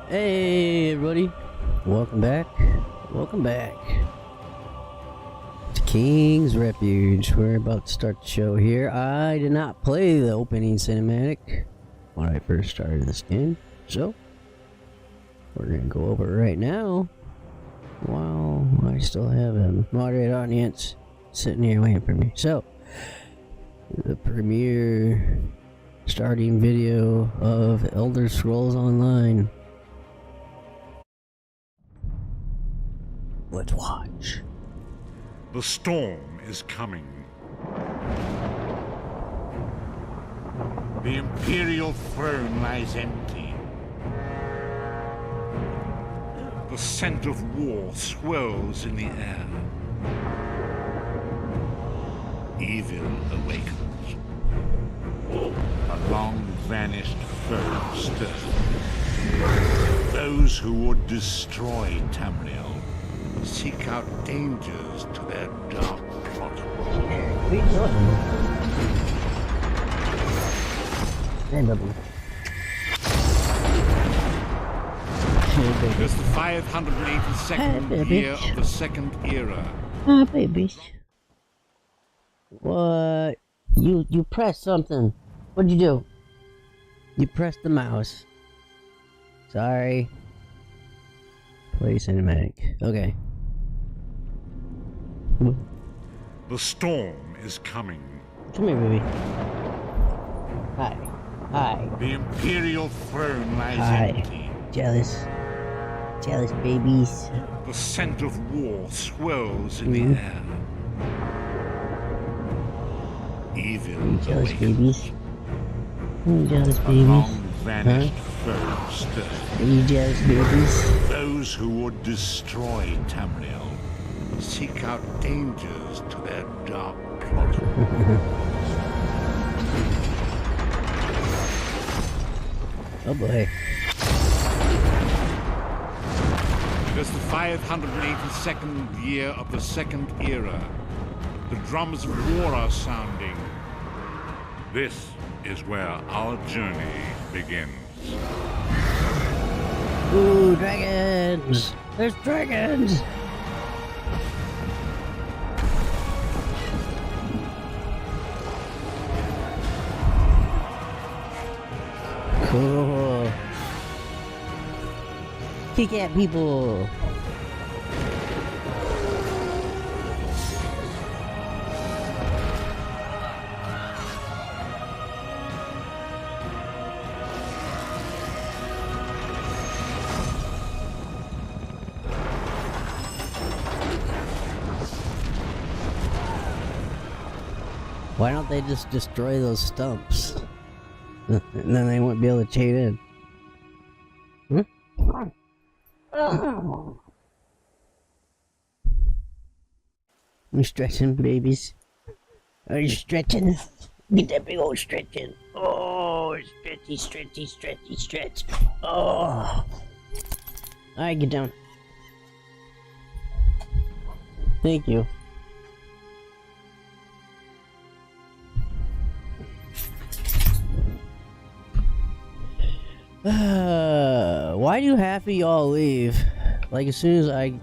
Hey everybody, welcome back to King's Refuge. We're about to start the show here. I did not play the opening cinematic when I first started this game, so we're gonna go over it right now while I still have a moderate audience sitting here waiting for me. So the premiere starting video of Elder Scrolls Online. Let's watch. The storm is coming. The Imperial throne lies empty. The scent of war swirls in the air. Evil awakens. A long-vanished foe stirs. Those who would destroy Tamriel seek out dangers to their dark plot. It is the 582nd year of the Second Era. Ah, baby. What? You pressed something. What'd you do? You pressed the mouse. Sorry. Play cinematic. Okay. The storm is coming. Come here, baby. Hi. Hi. The Imperial throne lies Hi. empty. Jealous. Jealous babies. The scent of war swirls in the air. Evil Jealous awakens. babies. Jealous A babies. long-vanished foe stirs. Are you jealous babies? Those who would destroy Tamriel seek out dangers to their dark plot. Oh boy. It is the 582nd year of the Second Era. The drums of war are sounding. This is where our journey begins. Ooh, dragons! There's dragons! Cool. Kick at people! Why don't they just destroy those stumps? And then they won't be able to chain in. Hmm? You stretching, babies? Are you stretching? Get that big old stretching. Oh, stretchy, stretchy, stretchy, stretch. Oh. Alright, get down. Thank you. Why do half of y'all leave? Like as soon as like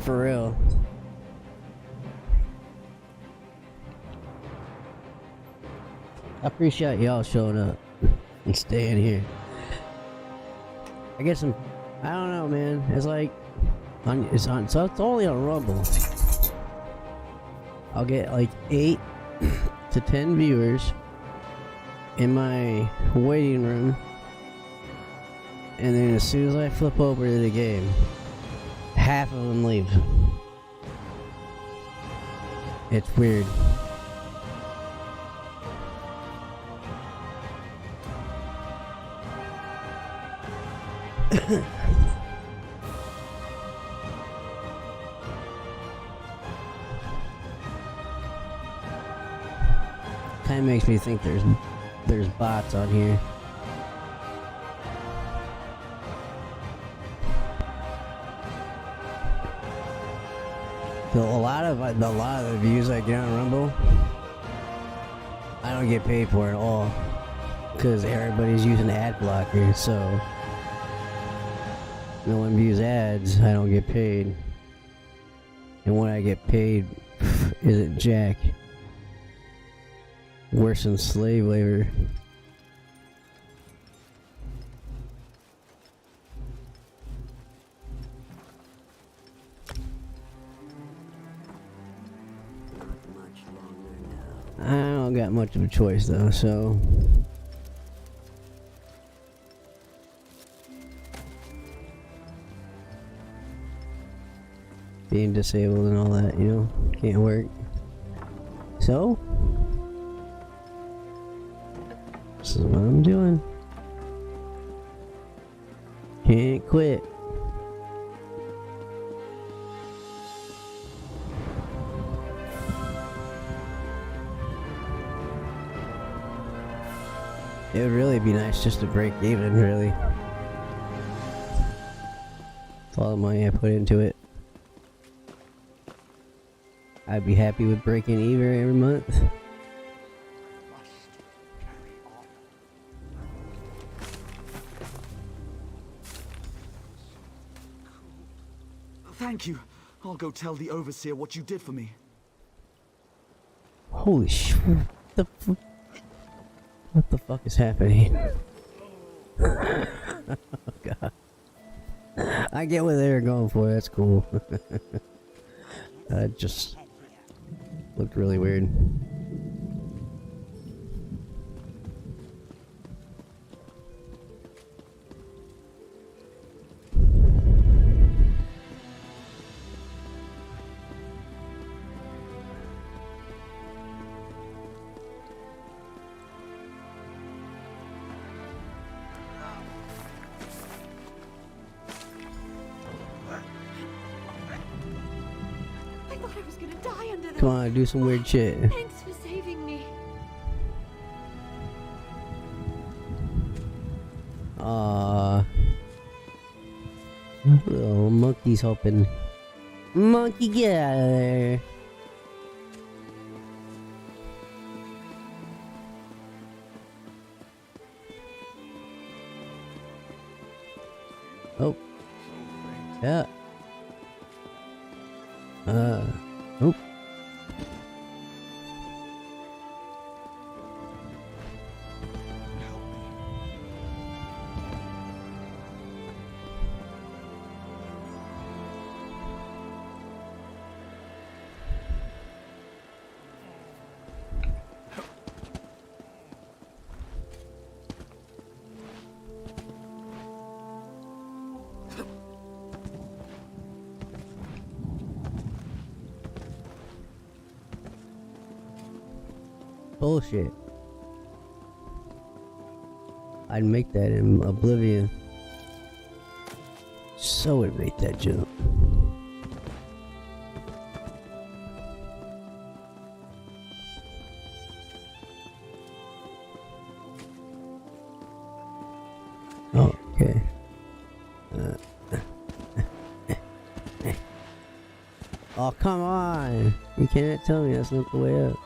for real. I appreciate y'all showing up and staying here. I get some, I don't know, man. It's like, so it's only on Rumble. I'll get like 8 to 10 viewers in my waiting room. And then as soon as I flip over to the game, half of them leave. It's weird. Kinda makes me think there's bots on here. So a lot of the views I get on Rumble, I don't get paid for at all. because everybody's using ad blocker, so No one views ads, I don't get paid. And when I get paid, isn't jack. Worse than slave labor. I don't got much of a choice though, so being disabled and all that, you know, can't work. So this is what I'm doing. Can't quit. It would really be nice just to break even, really. That's all the money I put into it. I'd be happy with breaking even every month. Thank you. I'll go tell the overseer what you did for me. Holy shit. What the fuck is happening? Oh, God. I get what they were going for, that's cool. Just looked really weird. Come on, do some weird shit. Thanks for saving me. Little monkey's hoping. Monkey, get out of there. Oh. Yeah. Nope. Bullshit. I'd make that in Oblivion. So would make that jump. Oh, okay. Oh, come on! You can't tell me that's not the way up.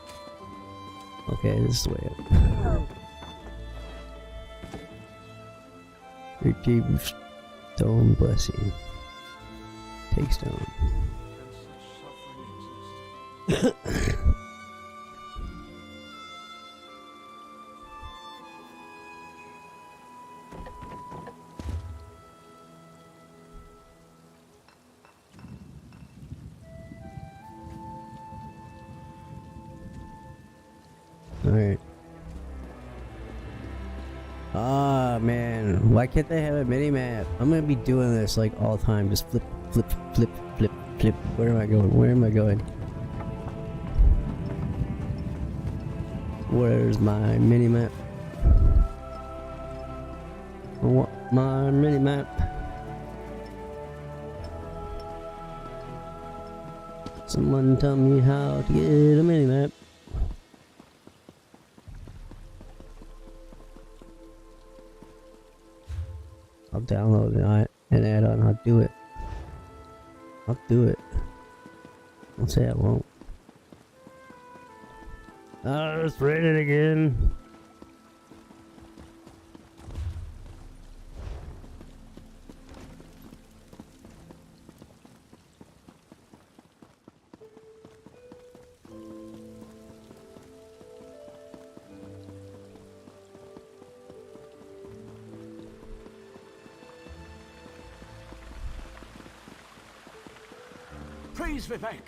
Okay, this is the way up. Retrieve stone blessing. Take stone. Alright. Ah, man. Why can't they have a mini-map? I'm gonna be doing this like all the time. Just flip, flip, flip, flip, flip. Where am I going? Where am I going? Where's my mini-map? I want my mini-map. Someone tell me how to get a mini-map. I'll download an add-on. I'll do it. I'll do it. Don't say I won't. Oh, it's raining again. Freeze, Vivek!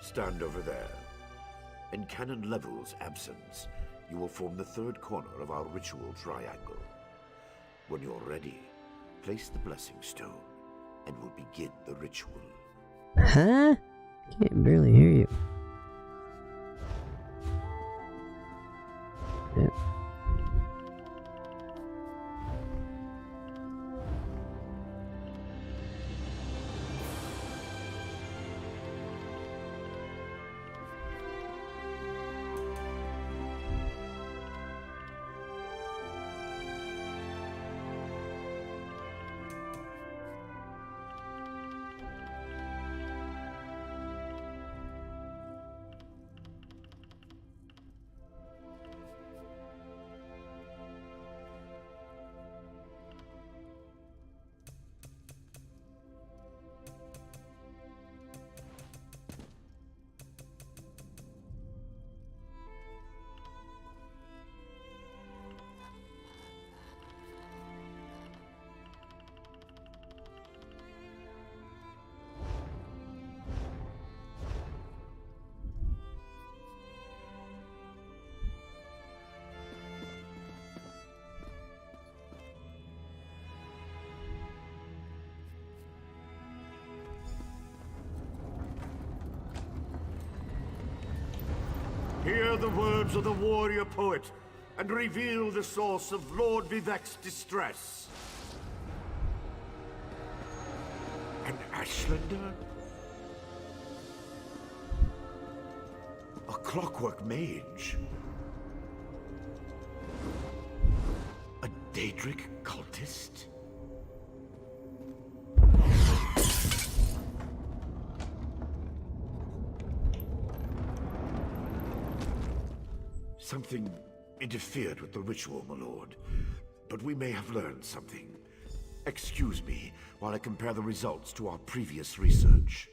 Stand over there. In Canon Level's absence, you will form the third corner of our ritual triangle. When you're ready, place the blessing stone, and we'll begin the ritual. Huh? Can't barely hear you. Yep. Hear the words of the warrior poet, and reveal the source of Lord Vivek's distress. An Ashlander? A clockwork mage? A Daedric cultist? Something interfered with the ritual, my lord. But we may have learned something. Excuse me while I compare the results to our previous research.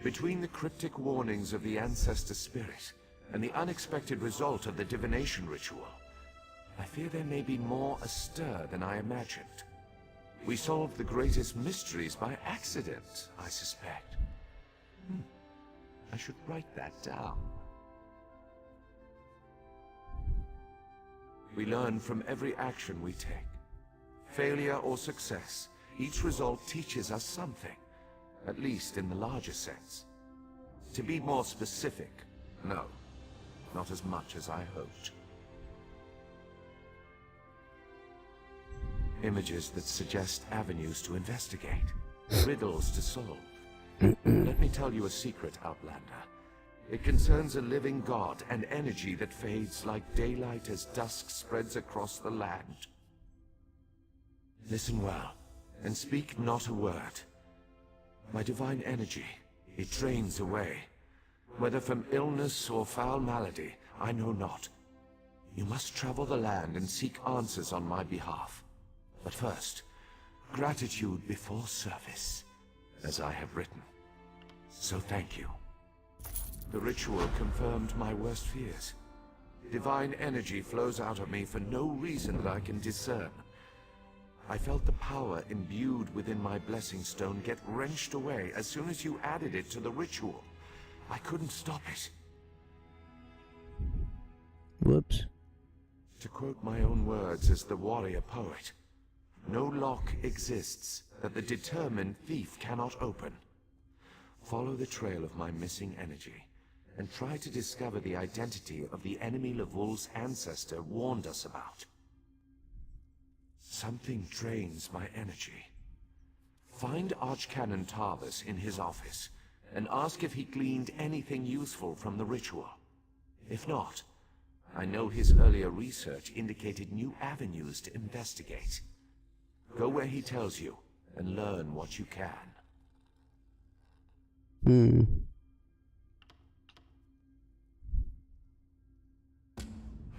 Between the cryptic warnings of the ancestor spirit and the unexpected result of the divination ritual, I fear there may be more astir than I imagined. We solved the greatest mysteries by accident, I suspect. I should write that down. We learn from every action we take. Failure or success, each result teaches us something, at least in the larger sense. To be more specific, no, not as much as I hoped. Images that suggest avenues to investigate, riddles to solve. Let me tell you a secret, Outlander. It concerns a living god, an energy that fades like daylight as dusk spreads across the land. Listen well, and speak not a word. My divine energy, it drains away. Whether from illness or foul malady, I know not. You must travel the land and seek answers on my behalf. But first, gratitude before service, as I have written. So thank you. The ritual confirmed my worst fears. Divine energy flows out of me for no reason that I can discern. I felt the power imbued within my blessing stone get wrenched away as soon as you added it to the ritual. I couldn't stop it. Whoops. To quote my own words as the warrior poet, no lock exists that the determined thief cannot open. Follow the trail of my missing energy, and try to discover the identity of the enemy Lavul's ancestor warned us about. Something drains my energy. Find Archcanon Tarvis in his office, and ask if he gleaned anything useful from the ritual. If not, I know his earlier research indicated new avenues to investigate. Go where he tells you, and learn what you can.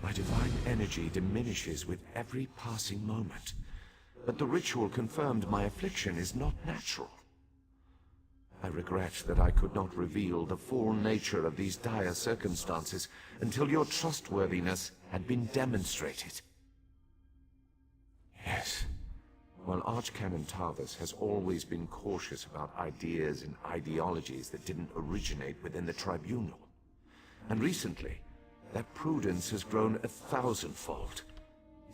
My divine energy diminishes with every passing moment. But the ritual confirmed my affliction is not natural. I regret that I could not reveal the full nature of these dire circumstances until your trustworthiness had been demonstrated. Yes. While Archcanon Tarvis has always been cautious about ideas and ideologies that didn't originate within the Tribunal, and recently, that prudence has grown 1,000-fold.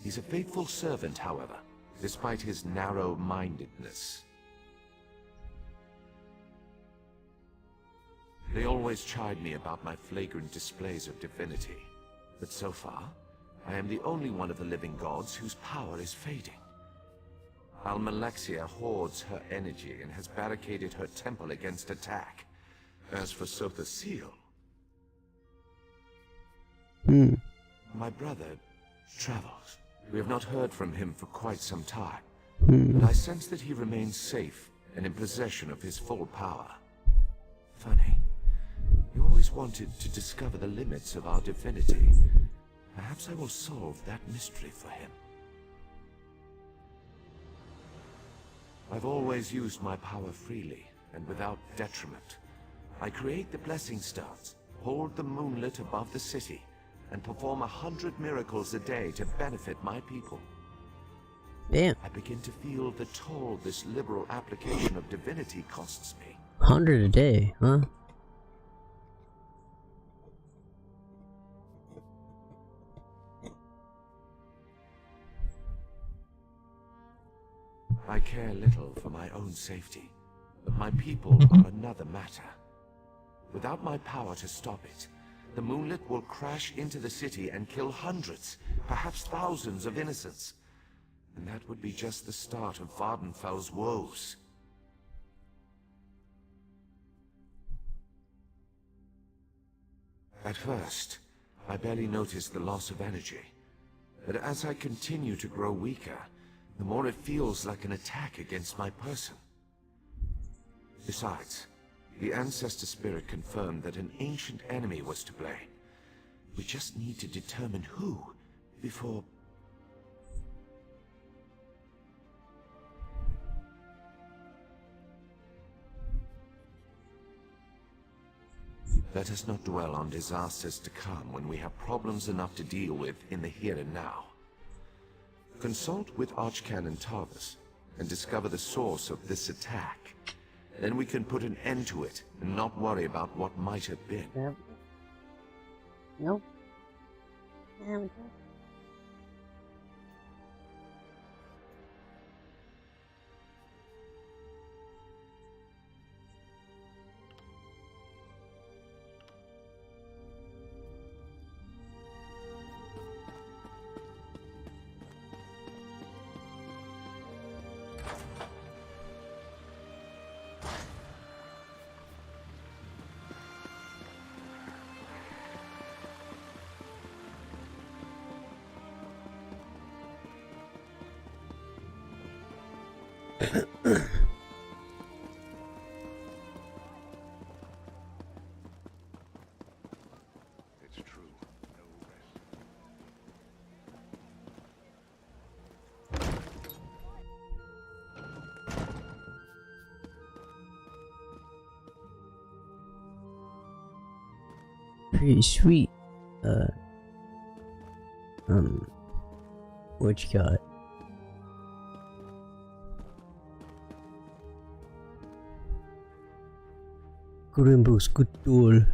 He's a faithful servant, however, despite his narrow-mindedness. They always chide me about my flagrant displays of divinity, but so far, I am the only one of the living gods whose power is fading. Almalexia hoards her energy and has barricaded her temple against attack. As for Sotha Seal, my brother travels. We have not heard from him for quite some time, but I sense that he remains safe and in possession of his full power. Funny. You always wanted to discover the limits of our divinity. Perhaps I will solve that mystery for him. I've always used my power freely and without detriment. I create the blessing stones, hold the moonlit above the city, and perform 100 miracles a day to benefit my people. Damn. I begin to feel the toll this liberal application of divinity costs me. 100 a day, huh? I care little for my own safety, but my people are another matter. Without my power to stop it, the moonlit will crash into the city and kill hundreds, perhaps thousands of innocents. And that would be just the start of Vardenfell's woes. At first, I barely noticed the loss of energy, but as I continue to grow weaker, the more it feels like an attack against my person. Besides, the Ancestor Spirit confirmed that an ancient enemy was to blame. We just need to determine who before... Let us not dwell on disasters to come when we have problems enough to deal with in the here and now. Consult with Archcanon Tarvis and discover the source of this attack. Then we can put an end to it and not worry about what might have been. Yep. Nope. It's true. No rest. Pretty sweet. What you got? Grimbus good tool.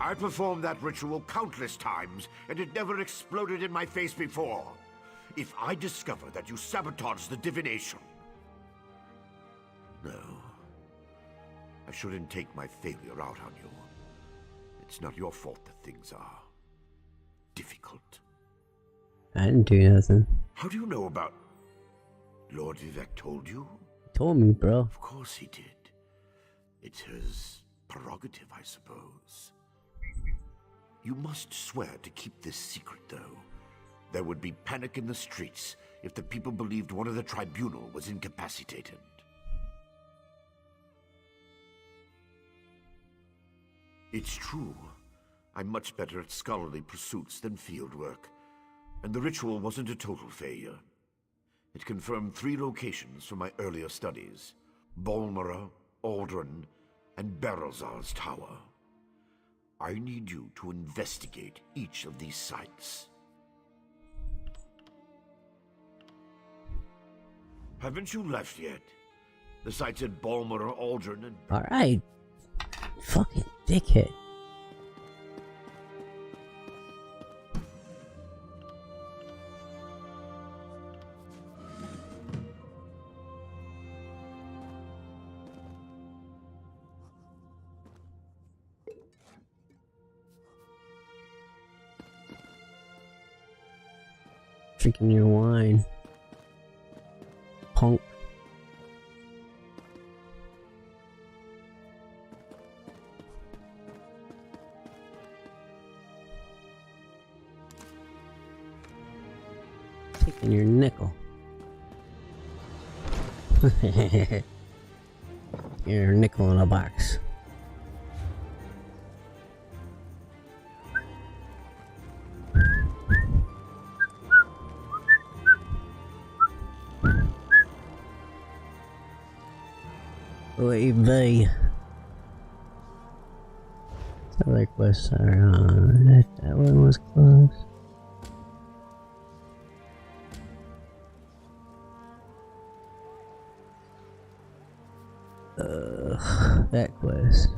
I performed that ritual countless times, and it never exploded in my face before. If I discover that you sabotage the divination... No. I shouldn't take my failure out on you. It's not your fault that things are... difficult. I didn't do nothing. How do you know about... Lord Vivek told you? Told me, bro. Of course he did. It's his prerogative, I suppose. You must swear to keep this secret, though. There would be panic in the streets if the people believed one of the tribunal was incapacitated. It's true. I'm much better at scholarly pursuits than fieldwork, and the ritual wasn't a total failure. It confirmed 3 locations from my earlier studies: Balmora, Aldrin, and Barrelzar's Tower. I need you to investigate each of these sites. Haven't you left yet? The sites at Balmora, Aldrin, and... Alright. Fucking dickhead. Drinking your wine. Punk. Taking your nickel. Your nickel in a box. Oy other quests are on. That one was close. That quest.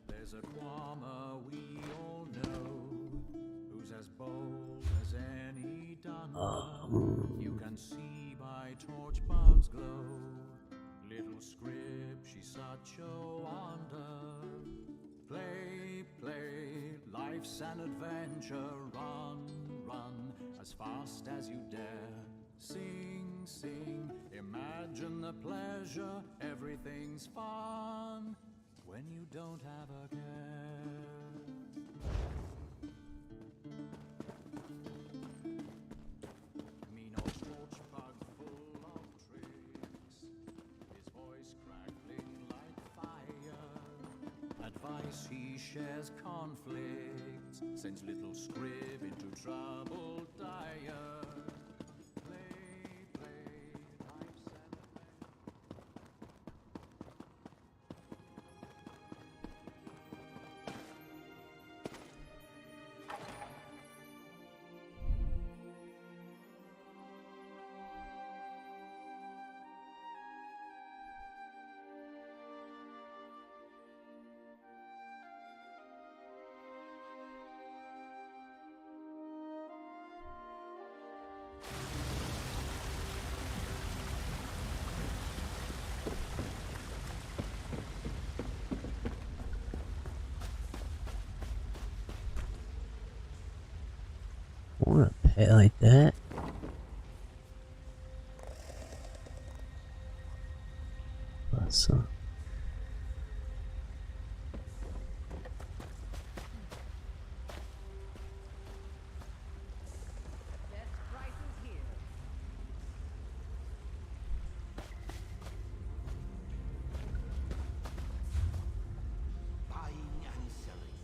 There's a Kwama we all know, who's as bold as any Dunmer. You can see by torchbugs glow. Little scrib, she's such a wonder. Play, play, life's an adventure. Run, run, as fast as you dare. Sing, sing, imagine the pleasure. Everything's fun when you don't have a care. Mean old torchbug full of tricks, his voice crackling like fire. Advice he shares conflicts, sends little scrib into trouble dire. Play, play, life's an adventure. I want a pet like that. Awesome. Best prices here. Buying and selling.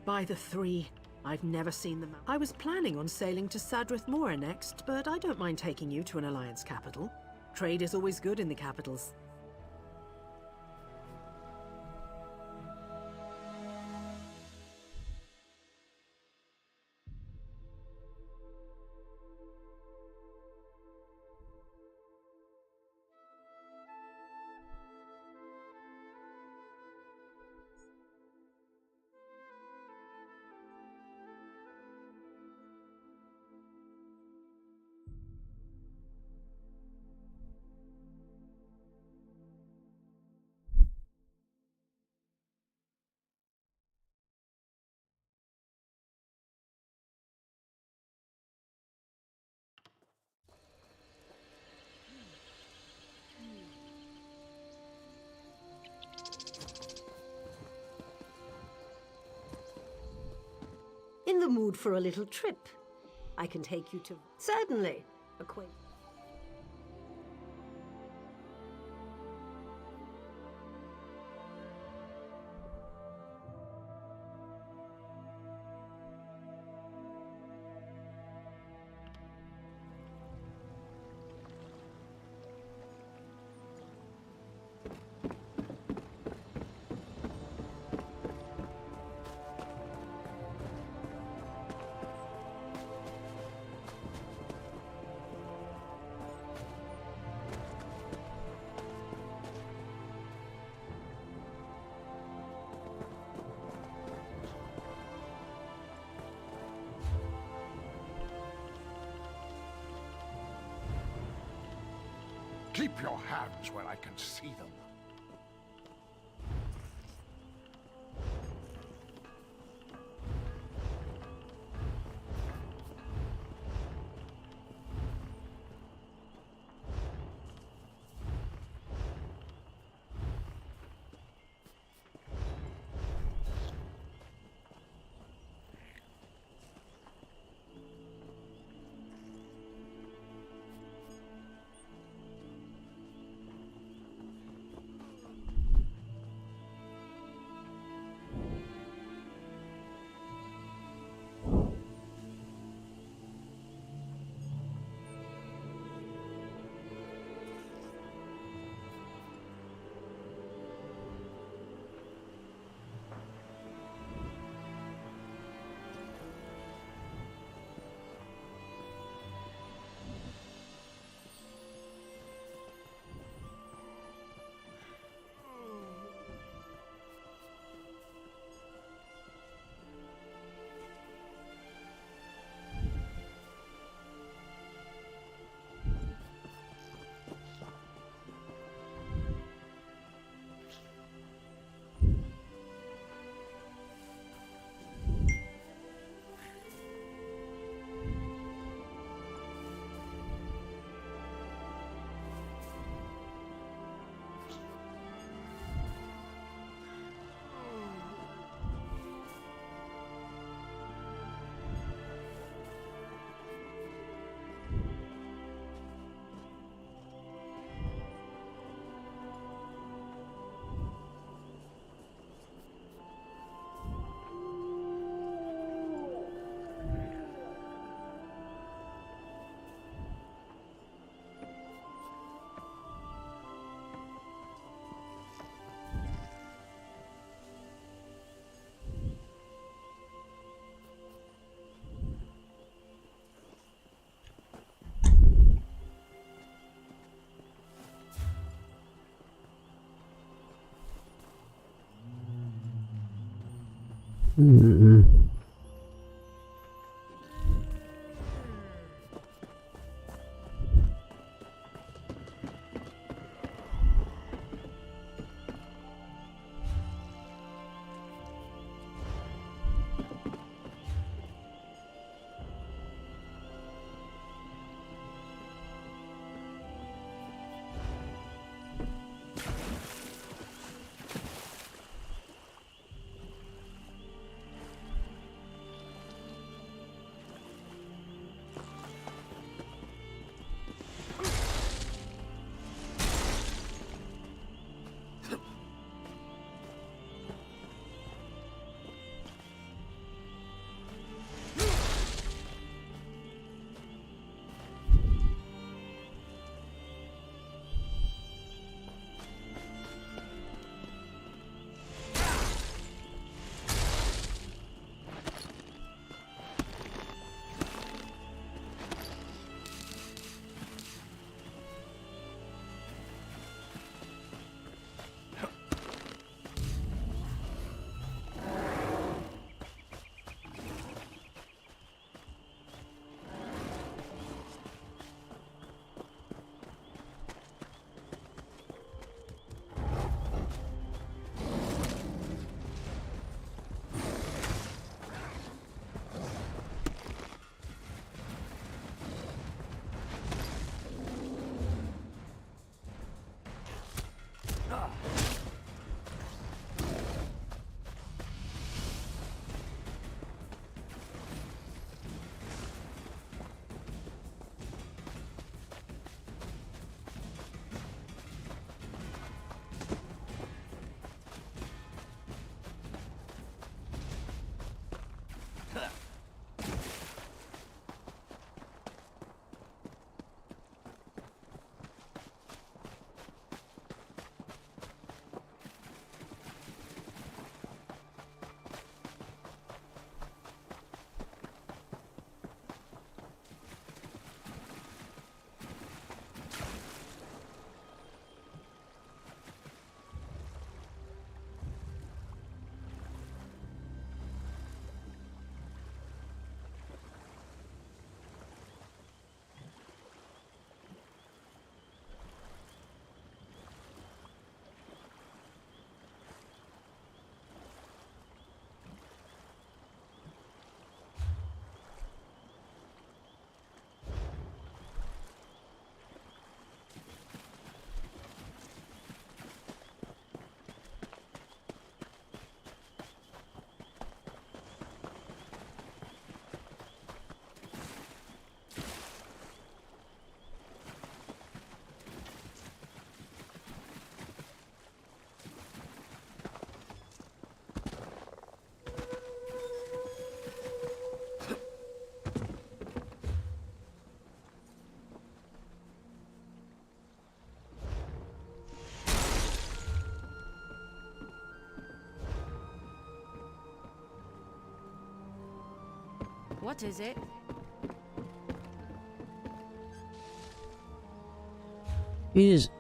By the three. I've never seen them. I was planning on sailing to Sadrith Mora next, but I don't mind taking you to an alliance capital. Trade is always good in the capitals. In the mood for a little trip? I can take you to... Certainly. Acquaint... Keep your hands where I can see them. What is it? He just...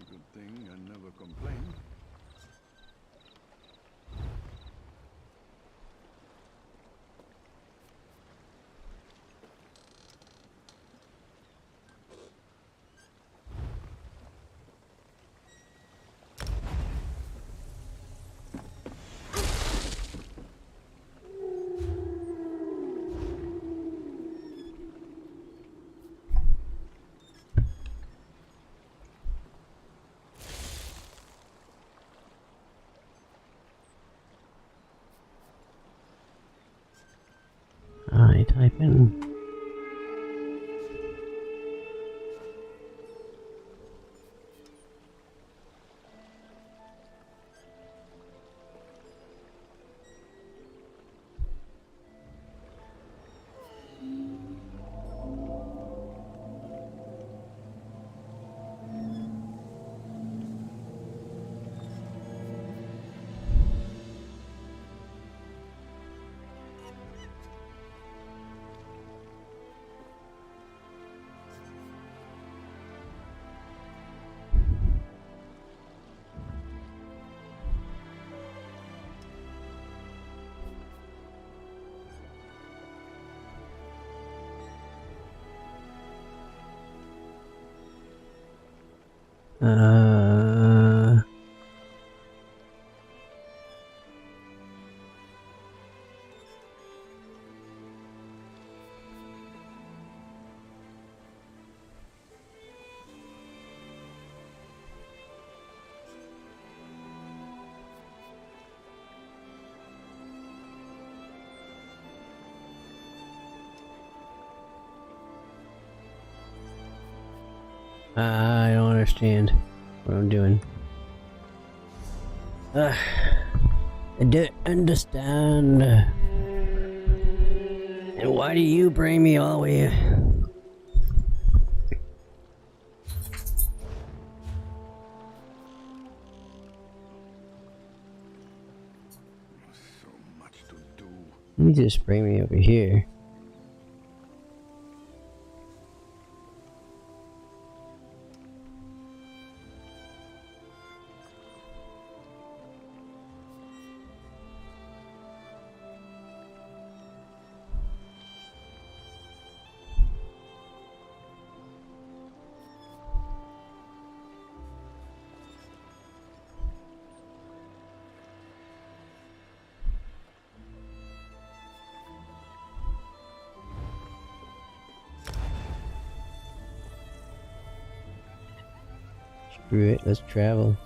Good thing I never complained. I type in... I don't understand what I'm doing. I don't understand. And why do you bring me all the way here? So much to do. You just bring me over here. Screw it, let's travel.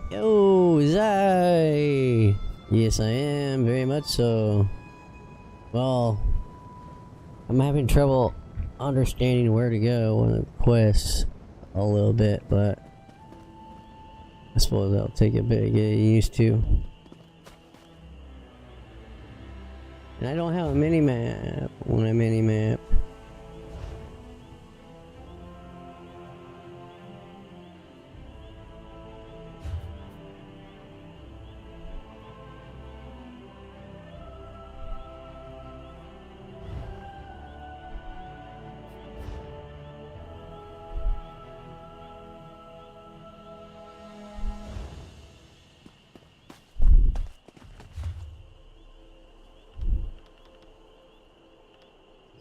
Yo, Zai! Yes, I am, very much so. Well, I'm having trouble understanding where to go on the quests a little bit, but I suppose that'll take a bit of getting used to. And I don't have a mini map. I want a mini map.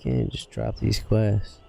Can't just drop these quests.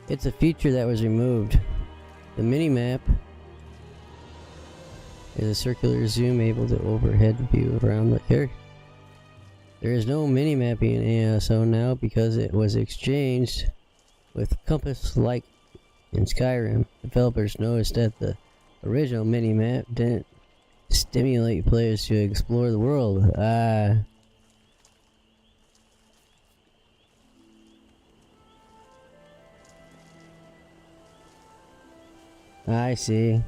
It's a feature that was removed. The mini-map is a circular zoom able to overhead view around the character. There is no mini-mapping in ASO now because it was exchanged with Compass like in Skyrim. Developers noticed that the original mini-map didn't stimulate players to explore the world. I see.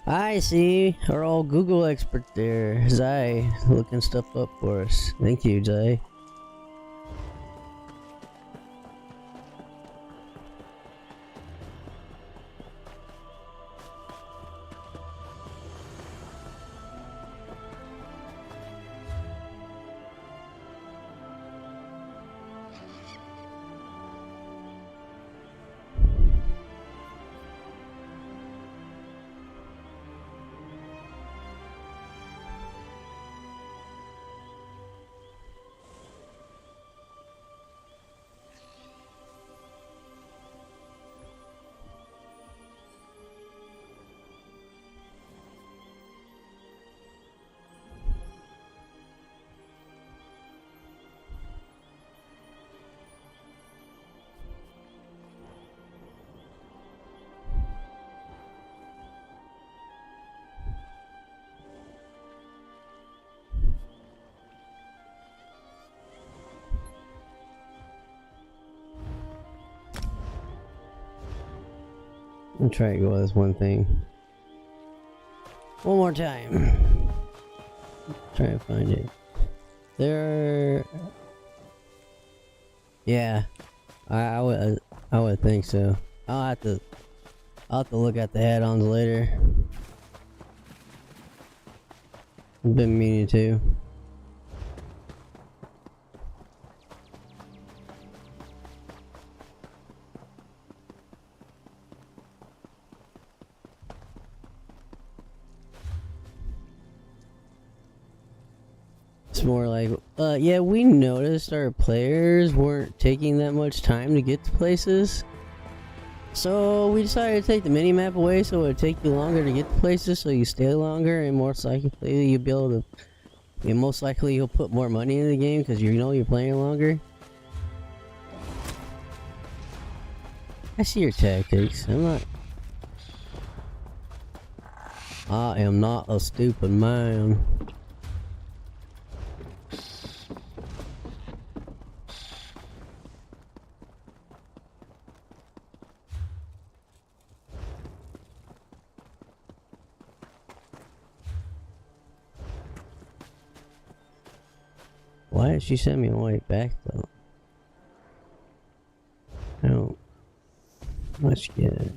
I see. Our old Google expert there, Zai, looking stuff up for us. Thank you, Zai. I'll try to go with this one thing. One more time. Try to find it. There. Yeah, I would think so. I'll have to look at the add-ons later. I've been meaning to. It's more like, yeah, we noticed our players weren't taking that much time to get to places. So we decided to take the mini-map away so it would take you longer to get to places so you stay longer, and most likely you'll be able to, and most likely you'll put more money in the game because you know you're playing longer. I see your tactics. I am not a stupid man. Why did she send me all the way back though? I don't much get it.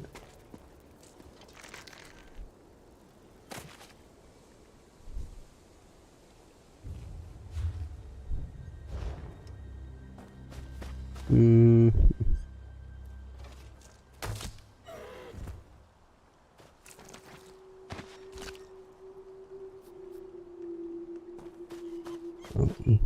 Okay.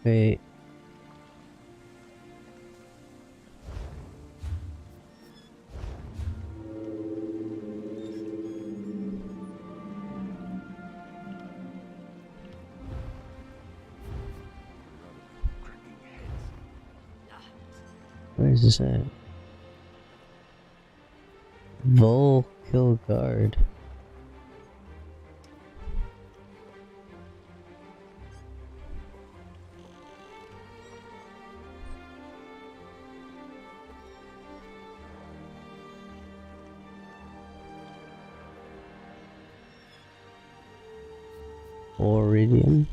Wait. Where is this at? Vol kill guard. Iridium.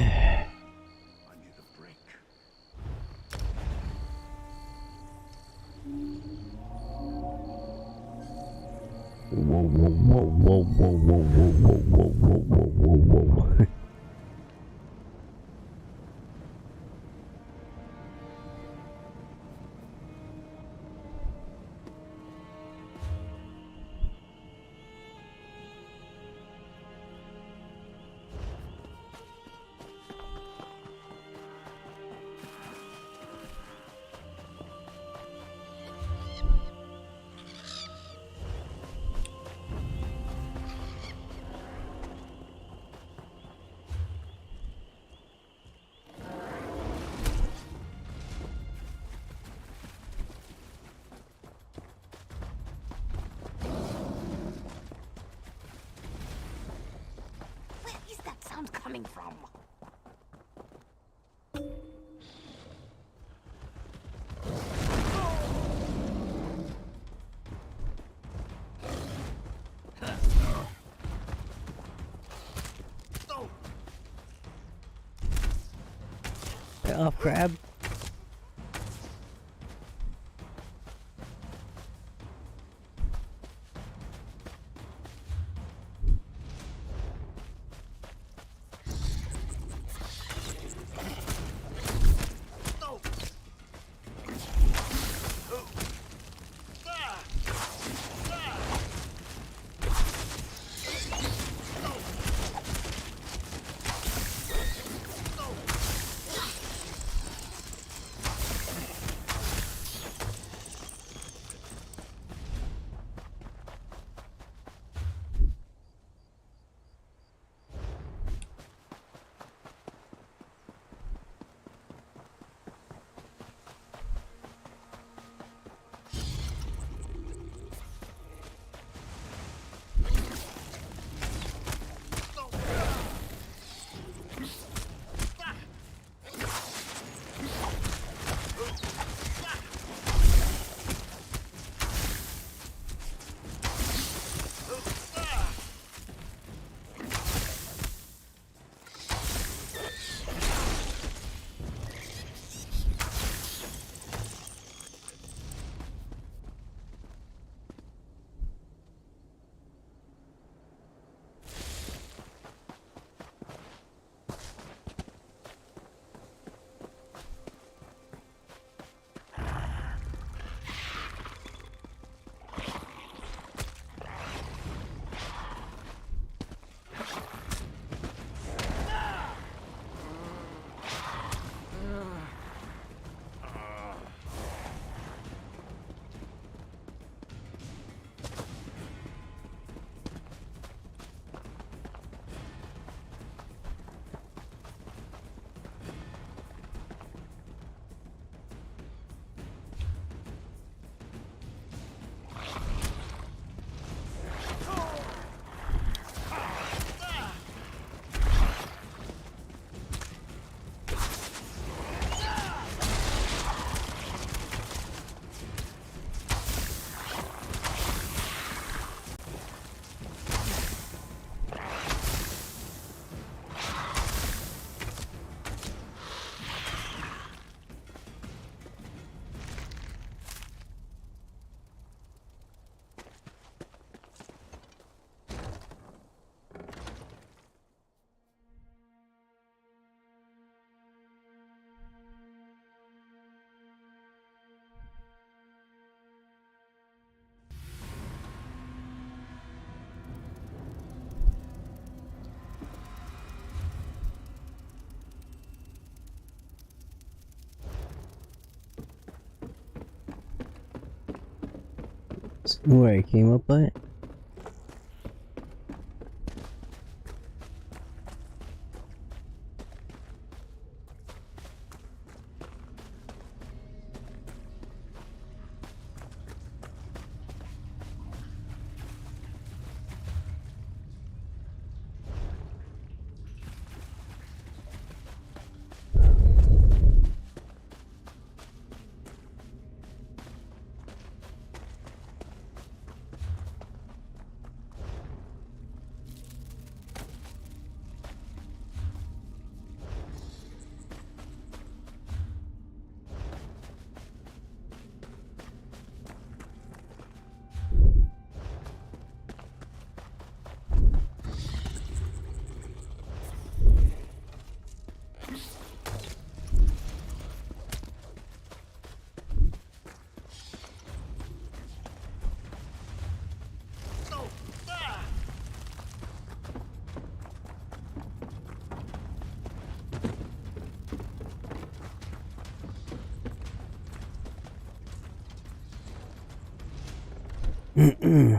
I need a break. Whoa, whoa, whoa, whoa, whoa, whoa, whoa, whoa, whoa, whoa, whoa, whoa. Where is that sound coming from? Get off, crab. Where I came up by it? Hmm.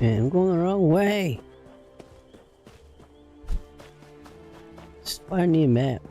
Man, I'm going the wrong way. Just find me a map.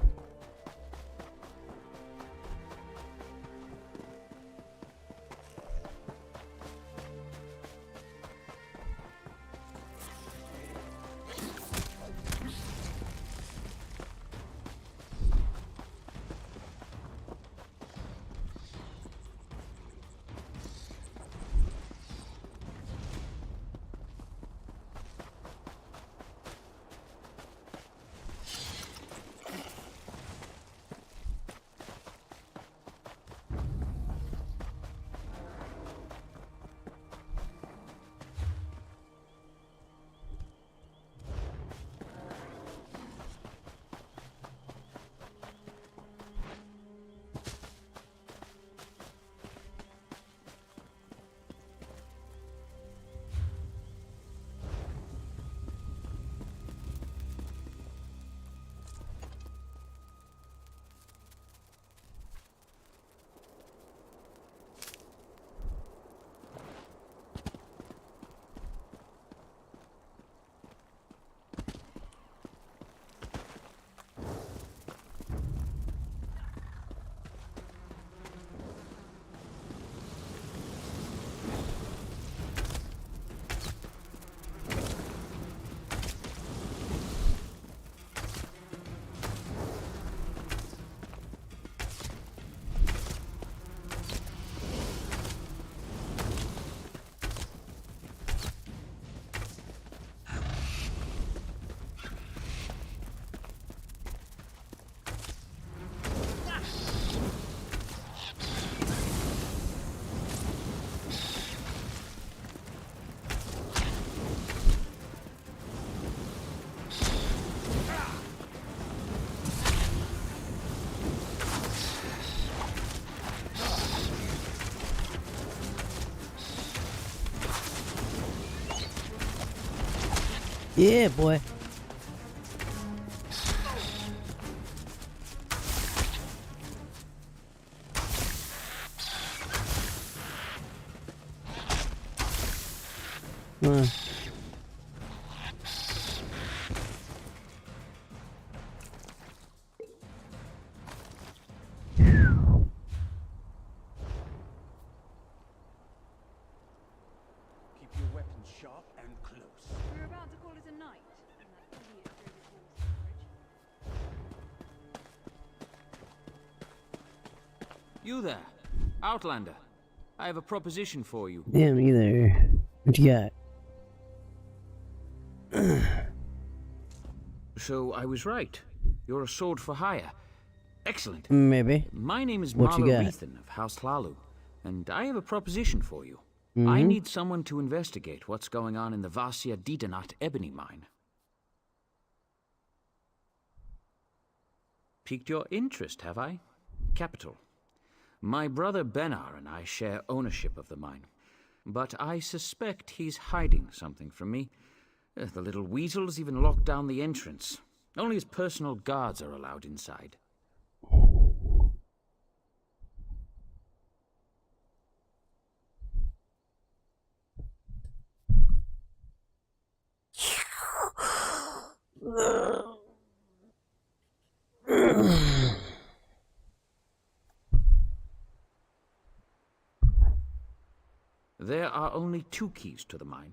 Yeah, boy. Keep your weapons sharp and close. We're about to call it a night. And that idiot drove his horse to the bridge. You there, Outlander. I have a proposition for you. Yeah, me there. What you got? So I was right. You're a sword for hire. Excellent. Maybe. My name is What you Marlo got? Reethan of House Hlalu, and I have a proposition for you. I need someone to investigate what's going on in the Vasia Didanat ebony mine. Piqued your interest, have I? Capital. My brother Benar and I share ownership of the mine, but I suspect he's hiding something from me. The little weasel's even locked down the entrance. Only his personal guards are allowed inside. There are only 2 keys to the mine.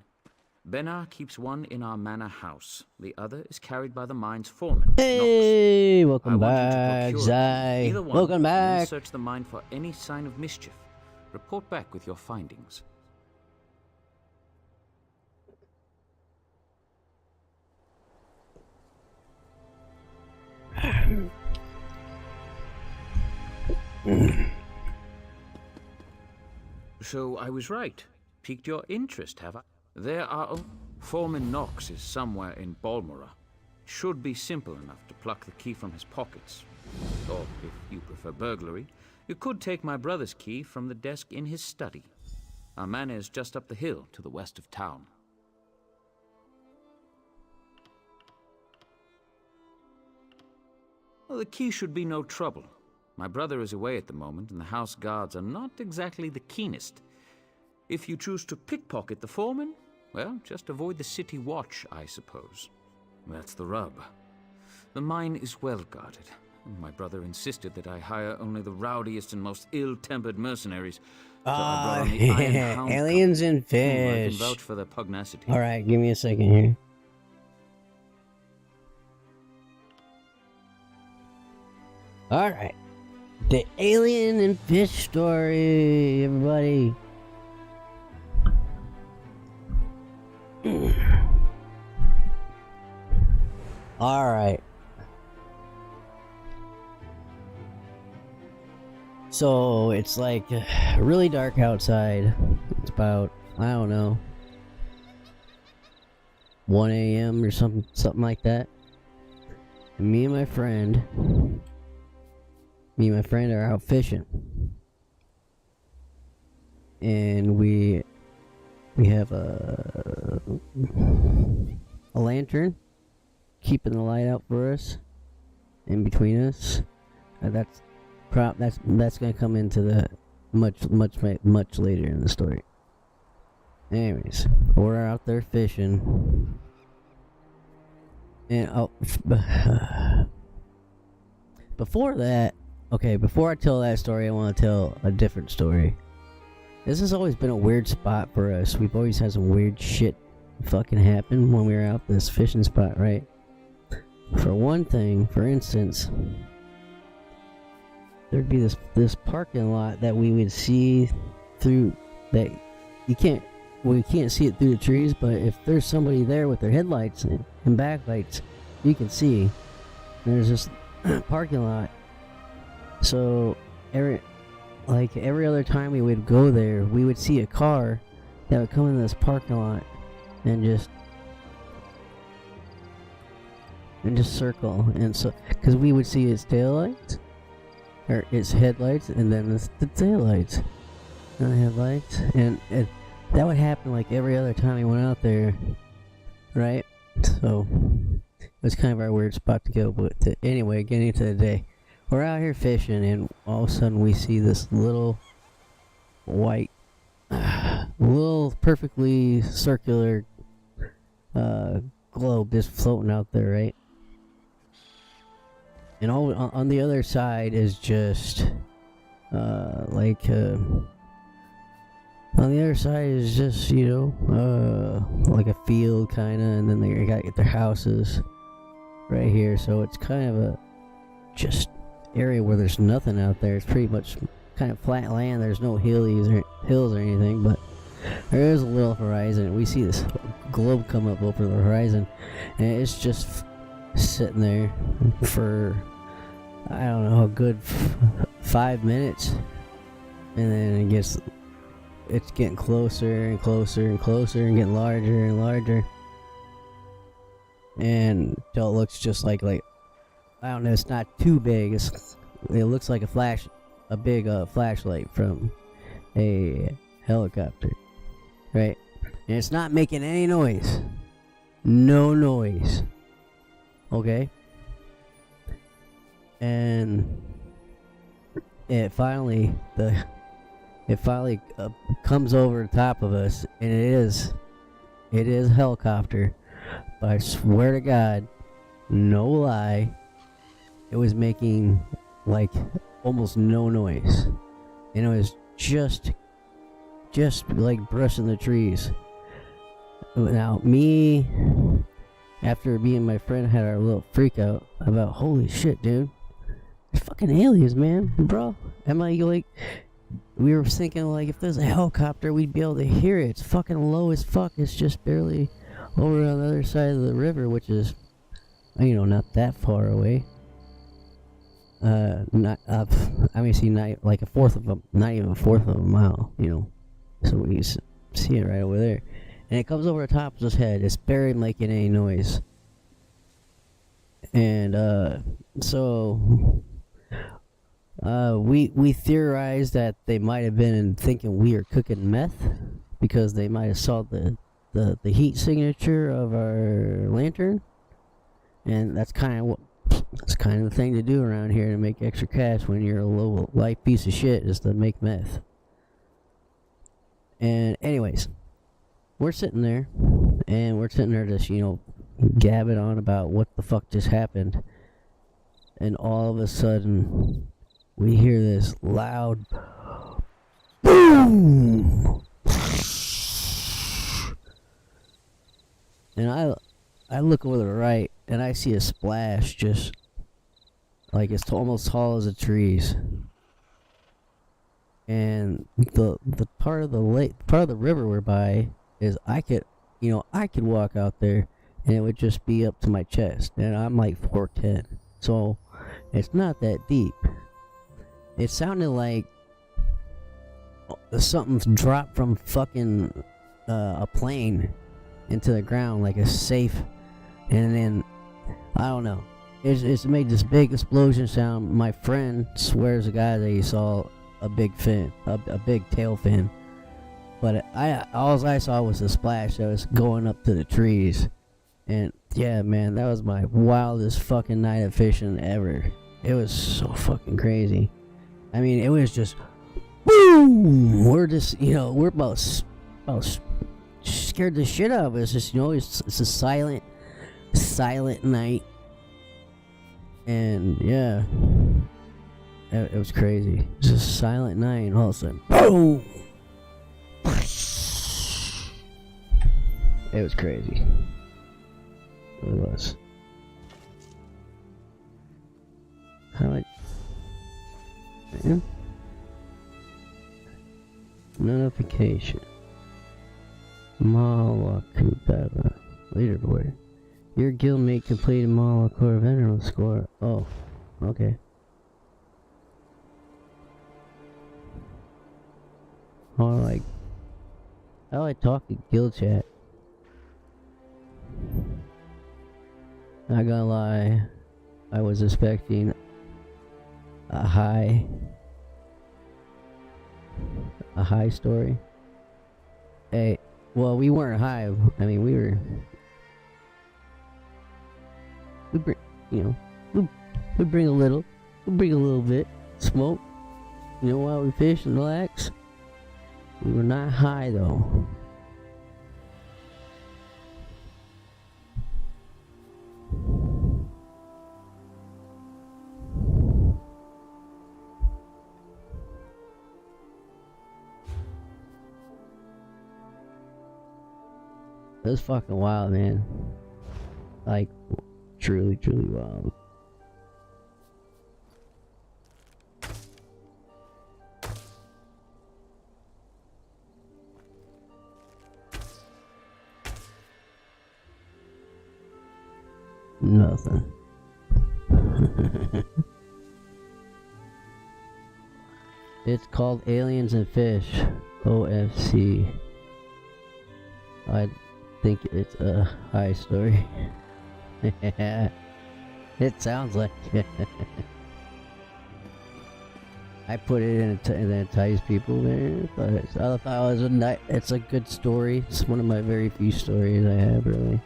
Benar keeps one in our manor house. The other is carried by the mine's foreman, Hey, Knox. welcome back, Zai. Either one, Welcome back. and search the mine for any sign of mischief. Report back with your findings. So I was right. Piqued your interest, have I? There are... Foreman Knox is somewhere in Balmora. Should be simple enough to pluck the key from his pockets. Or, if you prefer burglary, you could take my brother's key from the desk in his study. Our manor is just up the hill to the west of town. Well, the key should be no trouble. My brother is away at the moment, and the house guards are not exactly the keenest. If you choose to pickpocket the foreman, well, just avoid the city watch, I suppose. That's the rub. The mine is well guarded. My brother insisted that I hire only the rowdiest and most ill-tempered mercenaries. So I brought on the Iron Hound aliens Company. and fish. I can vouch for their pugnacity. All right, give me a second here. All right, the alien and fish story, everybody. All right. So it's like really dark outside. It's about, I don't know, 1 a.m. or something like that. And me and my friend are out fishing. And we have a lantern keeping the light out for us in between us. That's gonna come into the much later in the story. Anyways, we're out there fishing, and before that, okay, before I tell that story, I want to tell a different story. This has always been a weird spot for us. We've always had some weird shit fucking happen when we were out this fishing spot, right? For one thing, for instance, there'd be this parking lot that we would see through, that we can't see it through the trees, but if there's somebody there with their headlights and backlights, you can see. There's this parking lot. So every other time we would go there, we would see a car that would come in this parking lot and just circle, and so because we would see its taillights or its headlights, and then the taillights and the headlights, and that would happen like every other time we went out there, right? So it was kind of our weird spot to go. But anyway, getting into the day, we're out here fishing, and all of a sudden we see this little white, little perfectly circular globe just floating out there, right? And all on the other side is just on the other side is just, like a field kind of, and then they got their houses right here. So it's kind of a just area where there's nothing out there. It's pretty much kind of flat land. There's no hills or anything, but there is a little horizon. We see this globe come up over the horizon, and it's just sitting there for, I don't know, a good 5 minutes, and then it's getting closer and closer and closer and getting larger and larger, and until it looks just like I don't know. It's not too big. It looks like a big flashlight from a helicopter, right? And it's not making any noise. No noise. Okay. And it finally comes over the top of us, and it is a helicopter. But I swear to God, no lie, it was making like almost no noise, and it was just like brushing the trees. Now me, after me and my friend had our little freak out about, holy shit, dude, there's fucking aliens, man, bro. I'm like, we were thinking like if there's a helicopter, we'd be able to hear it. It's fucking low as fuck. It's just barely over on the other side of the river, which is, not that far away. Not like not even a fourth of a mile, So we see it right over there, and it comes over the top of his head. It's barely making any noise, and so we theorized that they might have been thinking we are cooking meth, because they might have saw the heat signature of our lantern, and that's kind of the thing to do around here to make extra cash when you're a low life piece of shit, is to make meth. And anyways, we're sitting there just, gabbing on about what the fuck just happened, and all of a sudden we hear this loud boom, and I look over the right, and I see a splash, just like it's almost tall as the trees. And the part of the river we're by is I could walk out there, and it would just be up to my chest, and I'm like 4'10", so it's not that deep. It sounded like something's dropped from fucking a plane into the ground, like a safe. And then, I don't know, it's made this big explosion sound. My friend swears to God that he saw a big fin, a big tail fin. But all I saw was a splash that was going up to the trees. And yeah, man, that was my wildest fucking night of fishing ever. It was so fucking crazy. I mean, it was just boom. We're just, we're about scared the shit out of us. Just, it's a silent night, and yeah, it was crazy. It was a silent night, and all of a sudden, boom! It was crazy. It really was. Notification. Malakubaba. Leaderboard. Your guildmate completed Malakor Veteran score. Oh, okay. How do I talk to guild chat? Not gonna lie, I was expecting a high story. Hey, well, we weren't high. I mean, we bring a little bit smoke, while we fish and relax. We were not high though. It was fucking wild, man. Like, truly, truly wild. Nothing. It's called Aliens and Fish, OFC. I think it's a high story. It sounds like it. I put it in and then ties people there, but I thought it was it's a good story. It's one of my very few stories I have, really.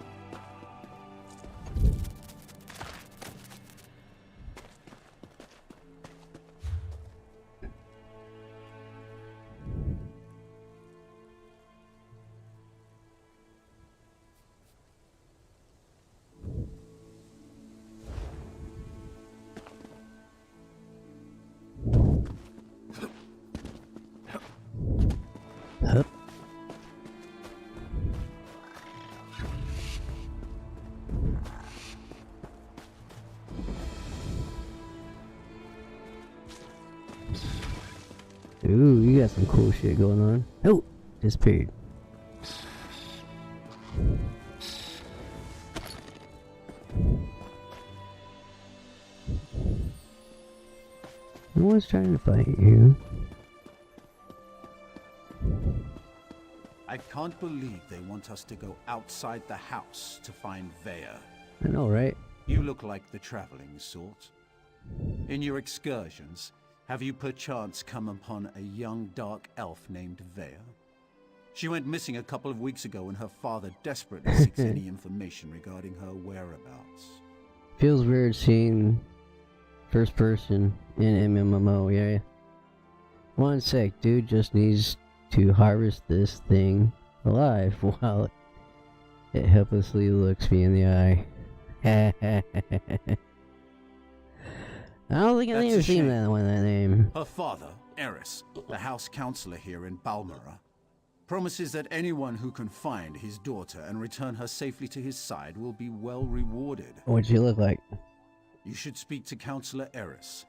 Hup. Ooh, you got some cool shit going on. Oh, disappeared. No one's trying to fight you. I can't believe they want us to go outside the house to find Vea. I know, right? You look like the traveling sort. In your excursions, have you perchance come upon a young dark elf named Vea? She went missing a couple of weeks ago and her father desperately seeks any information regarding her whereabouts. Feels weird seeing first person in MMO, yeah. One sec, dude just needs to harvest this thing alive while it helplessly looks me in the eye. I don't think I've ever seen that one, that name. Her father, Eris, the house counselor here in Balmora, promises that anyone who can find his daughter and return her safely to his side will be well rewarded. What'd she look like? You should speak to Counselor Eris.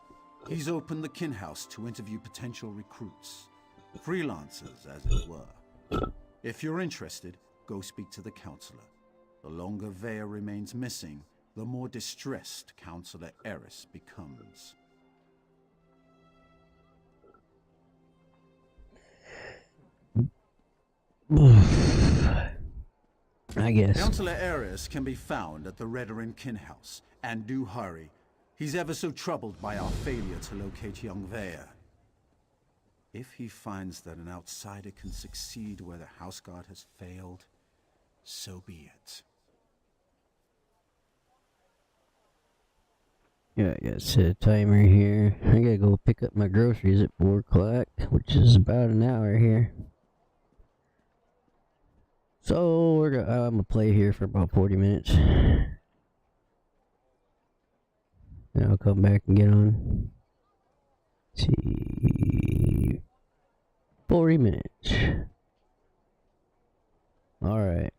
He's opened the kin house to interview potential recruits. Freelancers, as it were. If you're interested, go speak to the counselor. The longer Vea remains missing, the more distressed Counselor Eris becomes. I guess. Counselor Eris can be found at the Redoran kin house, and do hurry. He's ever so troubled by our failure to locate young Vea. If he finds that an outsider can succeed where the house guard has failed, so be it. Yeah, I gotta set a timer here. I gotta go pick up my groceries at 4 o'clock, which is about an hour here. So I'm gonna play here for about 40 minutes. Then I'll come back and get on. Let's see, 40 minutes. All right.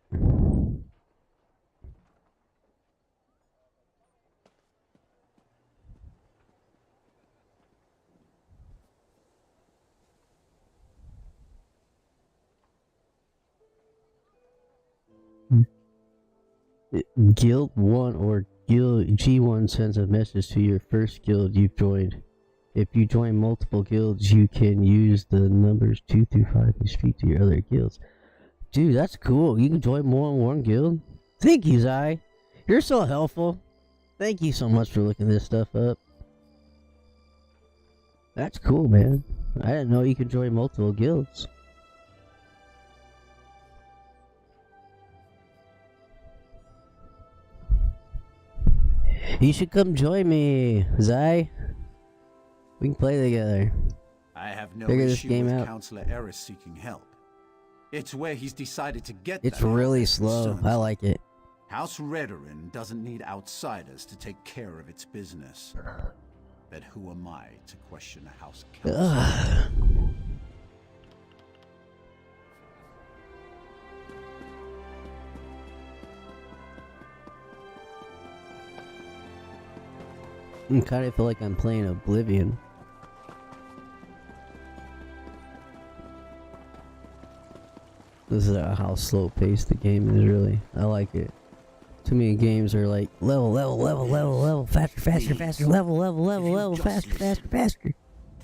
Guild 1 or Guild G1 sends a message to your first guild you've joined. If you join multiple guilds, you can use the numbers 2 through 5 to speak to your other guilds. Dude, that's cool. You can join more than one guild. Thank you, Zai. You're so helpful. Thank you so much for looking this stuff up. That's cool, man. I didn't know you could join multiple guilds. You should come join me, Zai. We can play together. I have no Figure this issue game with out. Counselor Eris seeking help. It's where he's decided to get It's that really help that slow. concerns I me. like it. House Redoran doesn't need outsiders to take care of its business. But who am I to question a house counselor? I kind of feel like I'm playing Oblivion. This is how slow paced the game is, really. I like it. Too many games are like level, faster, level, faster.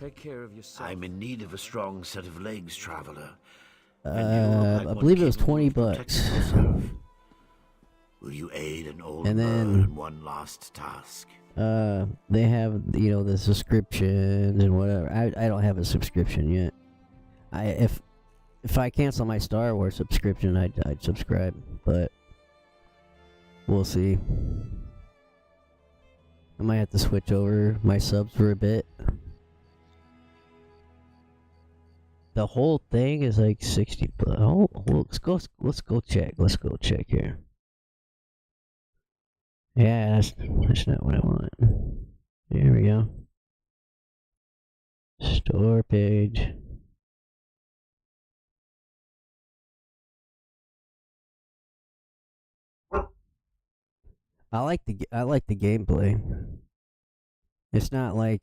Take care of yourself. I'm in need of a strong set of legs, traveler. I believe it was $20. Will you aid an old And then- Mer in one last task? They have, you know, the subscriptions and whatever. I don't have a subscription yet. If I cancel my Star Wars subscription, I'd subscribe, but we'll see. I might have to switch over my subs for a bit. The whole thing is like 60. Oh, well, let's go check. Let's go check here. Yeah, that's not what I want. There we go. Store page. I like the gameplay. It's not like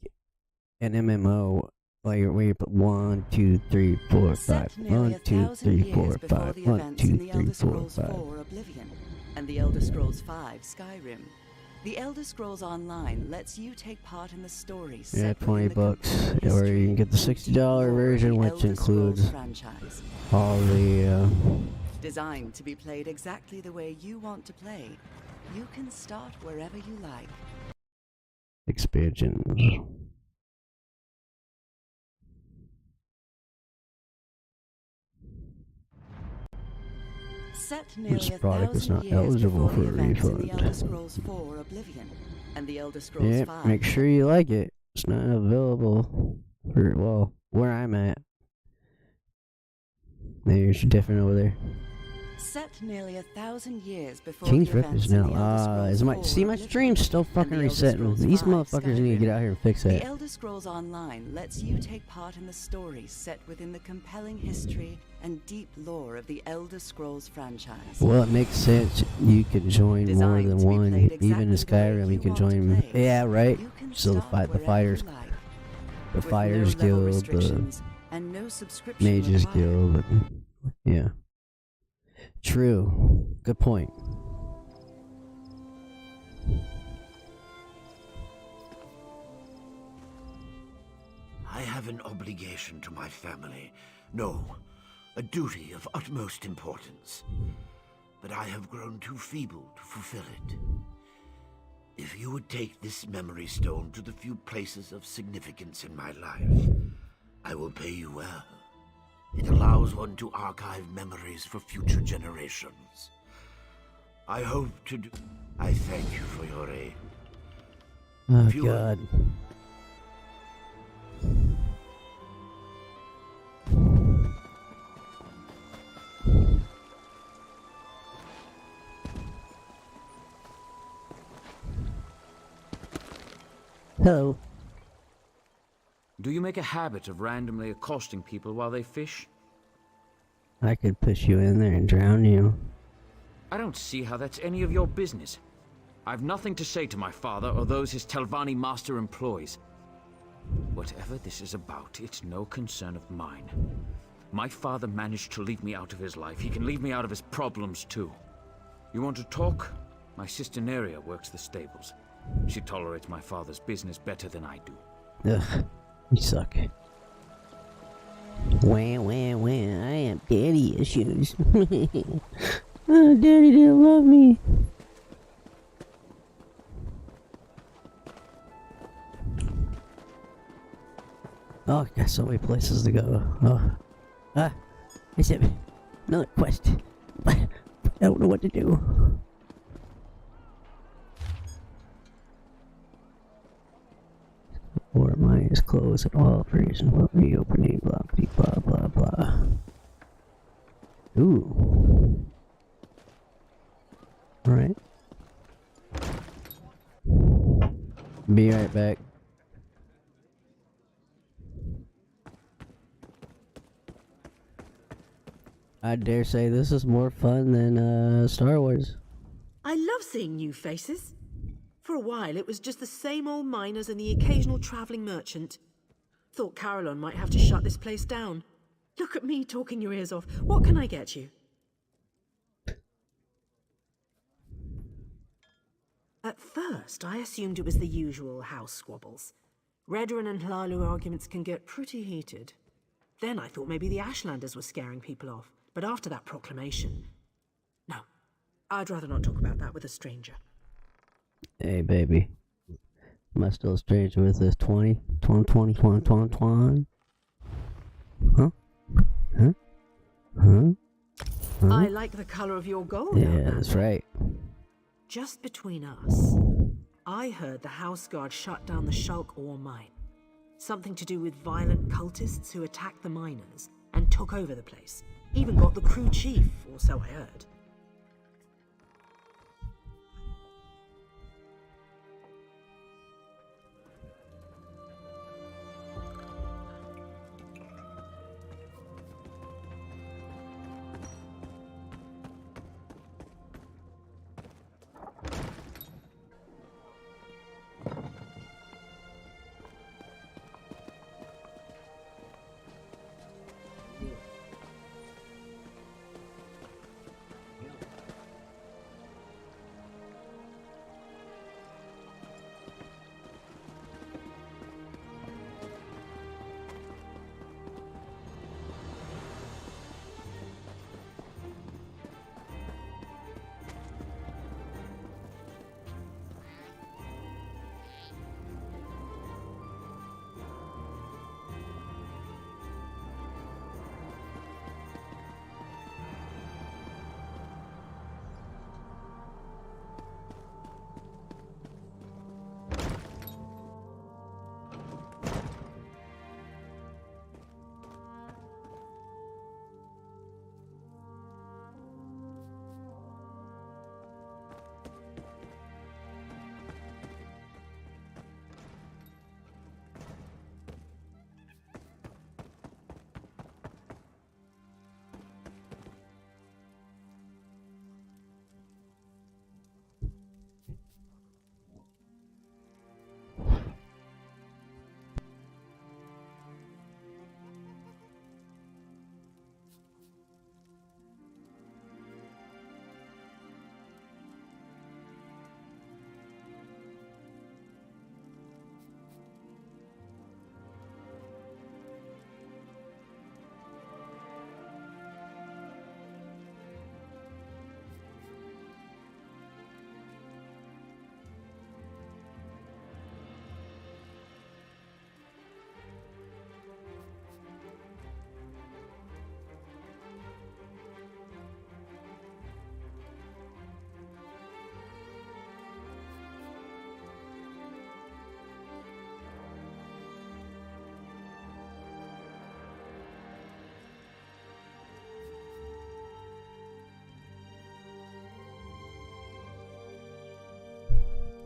an MMO like where you put 1, 2, 3, 4, 5. 1, 2, 3, 4, 5. 1, 2, 3, 4, 5. Oblivion and the Elder Scrolls V Skyrim. The Elder Scrolls Online lets you take part in the stories. Yeah, $20, or you can get the $60 version, which includes all the. Designed to be played exactly the way you want to play. You can start wherever you like. Expansions. Set nearly This product is 1,000 not years eligible before for the a events in the refund. Elder Scrolls IV Oblivion and the Elder Scrolls Yeah, V. make sure you like it. It's not available for, well, where I'm at. Maybe it's different over there. Set nearly 1,000 years before King's the Rep events is in now. the Elder Scrolls Is my IV see my Oblivion stream's still and fucking the Elder resetting. Scrolls These V motherfuckers need to get out here and fix The that. Elder Scrolls Online lets you take part in the stories set within the compelling history and deep lore of the Elder Scrolls franchise. Well, it makes sense. You can join more than one. Even in Skyrim, you can join. Yeah, right. So the fighters, the Fighters Guild, the Mages Guild. Yeah. True. Good point. I have an obligation to my family. No, a duty of utmost importance. But I have grown too feeble to fulfill it. If you would take this memory stone to the few places of significance in my life, I will pay you well. It allows one to archive memories for future generations. I hope to do... I thank you for your aid. Oh, God. Hello. Do you make a habit of randomly accosting people while they fish? I could push you in there and drown you. I don't see how that's any of your business. I've nothing to say to my father or those his Telvanni master employs. Whatever this is about, it's no concern of mine. My father managed to leave me out of his life. He can leave me out of his problems too. You want to talk? My sister Neria works the stables. She tolerates my father's business better than I do. Ugh, you suck. Wah, wah, wah, I have daddy issues. Oh, daddy didn't love me. Oh, I got so many places to go. Oh. I said another quest. I don't know what to do. Or mine is closed at all reason for reopening, blah blah blah blah. Ooh. Alright. Be right back. I dare say this is more fun than Star Wars. I love seeing new faces. For a while, it was just the same old miners and the occasional travelling merchant. Thought Caroline might have to shut this place down. Look at me talking your ears off. What can I get you? At first, I assumed it was the usual house squabbles. Redoran and Hlalu arguments can get pretty heated. Then I thought maybe the Ashlanders were scaring people off. But after that proclamation... No, I'd rather not talk about that with a stranger. Hey, baby. Am I still a stranger with this 20? Huh? Huh? Huh? I like the color of your gold. Yeah, that's right. Just between us, I heard the House Guard shut down the Shulk ore mine. Something to do with violent cultists who attacked the miners and took over the place. Even got the crew chief, or so I heard.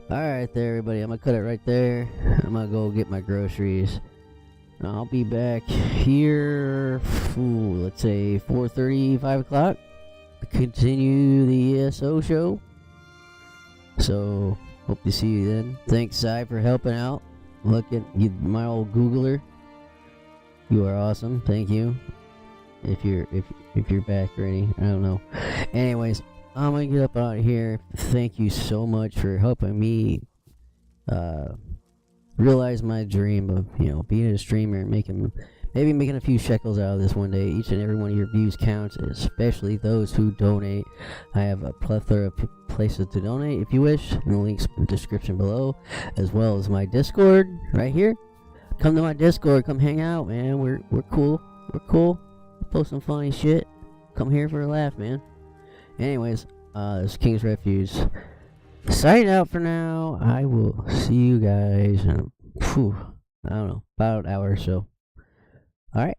Alright there, everybody. I'm gonna cut it right there. I'm gonna go get my groceries. I'll be back here, let's say 4:30, 5 o'clock to continue the ESO show. So, hope to see you then. Thanks, Cy, for helping out. Look at you, my old Googler. You are awesome. Thank you. If you're back ready, I don't know. Anyways, I'm gonna get up out of here. Thank you so much for helping me realize my dream of, being a streamer and making a few shekels out of this one day. Each and every one of your views counts, especially those who donate. I have a plethora of places to donate if you wish, and the links in the description below, as well as my Discord right here. Come to my Discord, come hang out, man. We're cool. We're cool. Post some funny shit. Come here for a laugh, man. Anyways, this is King's Refuge. Signing out for now. I will see you guys in, I don't know, about an hour or so. Alright.